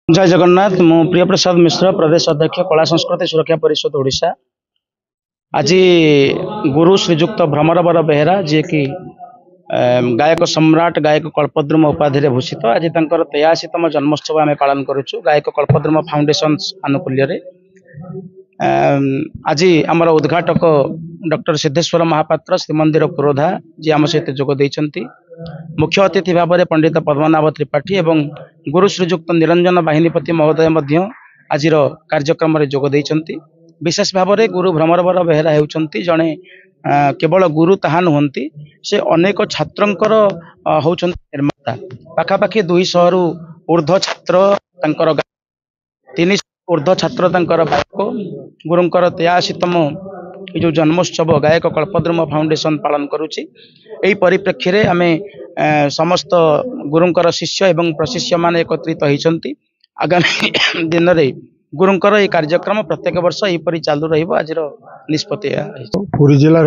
जय जगन्नाथ मु प्रिय प्रसाद मिश्र प्रदेश अध्यक्ष कला संस्कृति सुरक्षा परिषद ओडिशा। आज गुरु श्रीजुक्त भ्रमरवर बेहेरा जी की गायक सम्राट गायक कल्पद्रुम उपाधि भूषित आज 83तम जन्मोत्सव आम पालन करुचु गायक कल्पद्रुम फाउंडेशन आनुकूल्य। आज आमर उद्घाटक डॉक्टर सिद्धेश्वर महापात्र श्रीमंदिर पुरोधा जी आम सहित जोग देइछंती। मुख्य अतिथि भाव में पंडित पद्मनाभ त्रिपाठी एवं गुरु श्रीजुक्त निरंजन बाहिनीपति महोदय मध्य आज कार्यक्रम में जोग देइछंती। विशेष भाव में गुरु भ्रमरवर बेहेरा होउछंती जड़े केवल गुरु ताहा नुहंती से अनेक छात्रंकर होउछंती निर्माता। पाखापाखि 200 रु ऊर्ध्व छात्र तांकर 300 ऊर्ध्व छात्र तांकर गुरुंकर 83तम जो जन्मोत्सव गायक कल्पद्रुम फाउंडेशन पालन करुच्ची। यही परिप्रेक्षी में आम समस्त गुरुंकर शिष्य एवं प्रशिष्य मान एकत्रित होती। आगामी दिन में गुरुंकर ये कार्यक्रम प्रत्येक वर्ष यहपरी चालू रज निष्पत्ति पुरी जिलार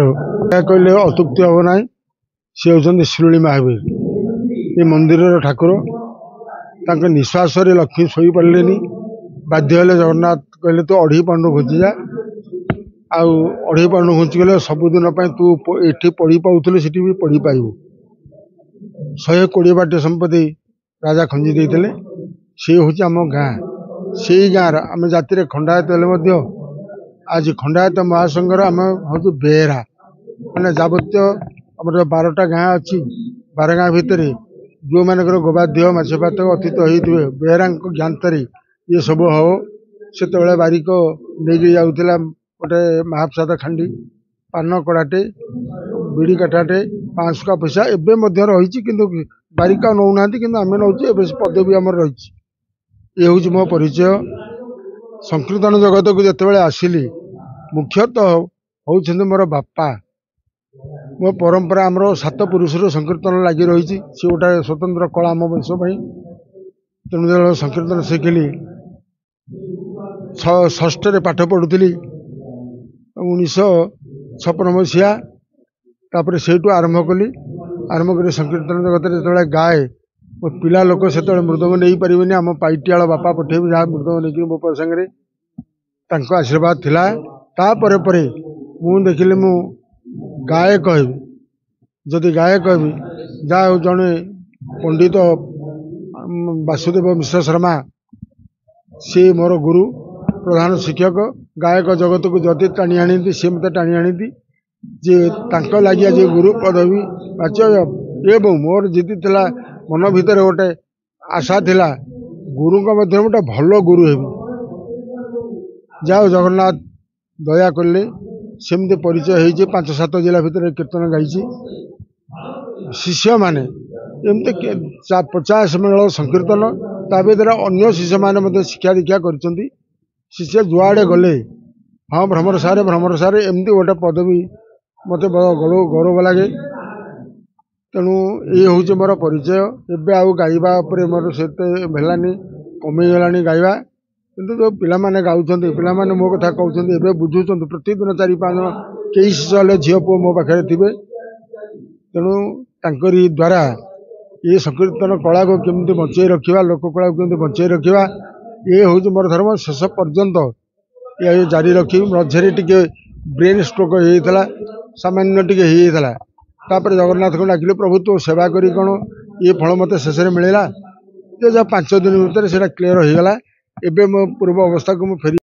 कहले अत्युक्ति हम ना सी होती शिरोली महावीर ये मंदिर ठाकुर निश्वास लक्ष्मी शोई पारे बाध्य हेले जगन्नाथ कहले तू अढ़ी पांडु घुंची जा अढ़ी पांडु घुंची गले सबुदिन तू ये पढ़ी पाऊल से भी पढ़ी पाइबू 120 बाटे संपत्ति राजा खंजी देते सी हूँ आम गाँ से गाँव आम जाति खंडायत हेले आज खंडायत महासंघर आम हूँ बेहेरा मैंने जावत आम 12टा गाँ अच्छी 12 गाँ भितर जो मानकर गोबाध्य मछपात अतीत होते बेहेरा ज्ञातर ये सब हो से बारिक नहीं जाऊला गोटे महाप्रसाद खांडी पान कड़ाटे बीड़ी काठाटे 500 का पैसा एवं रही कि बारिक नौना कि आम नौ पदवी आम रही ये हूँ मो परिचय। संकीर्तन जगत को जिते आसिली मुख्यतः होती मोर बापा मो परंपरा आमर 7 पुरुष संकीर्तन लगी रही सी गोटे स्वतंत्र कला आम वंश तेणु संकीर्तन शिखिली 6ष्ठ पाठ पढ़ुली 1956 मसीहा तापर से आरंभ कली कर संकीर्तन जगत जो गाए मो पिला लोक से मृदंग नहीं पारे आम पाइटियाल बापा पठेबी जहाँ मृदंग नहीं मो संगे आशीर्वाद थिला तापर परे मु देखिले मु गाए कहबी जदि गाए कहबी जहाँ जड़े पंडित वासुदेव मिश्र शर्मा सी मोर गुरु प्रधान शिक्षक गायक जगत को जदि टाणी आनी सी मत टाणी आनी जे लगे जे गुरु पदवी बाच्य एवं मोर जीति थिला मन भितर गोटे आशा थिला गुरु मध्य गोटे भल गुरु हेबी जाओ जगन्नाथ दया कले सेमती परिचय होती 5-7 जिला भितर कीर्तन गाई शिष्य माने एमती 50 मेल संकीर्तन ता भर अन्य शिष्य मैंने शिक्षा दीक्षा कर शिष्य जुआड़े गले हाँ भ्रमर सारे एमती गोटे पदवी मत गौरव लगे। तेणु ये हूँ मोर परिचय एवं आउ गाइबा मोर से भेलानी कमीगला गाइबा किंतु जो पिलाने गाँव पिलाने मो कथा कहते बुझुं प्रतिदिन 4-5 कई शिष्य झील पुओ मो पाखे थे तेणु तांकरी द्वारा ये संकीर्तन कला को केमती बचाई रखा लोक कला को केमती बचाई रखा ये हूँ मोर धर्म शेष पर्यंत ये जारी रखी मझे टे ब्रेन स्ट्रोक होता सामान्य टे होता जगन्नाथ को डाकिले प्रभु तो सेवा करी कौन ये फल मत शेष में मिलला 5 दिन भर से क्लीयर हो गला एवं मो पूर्व अवस्था को फेरी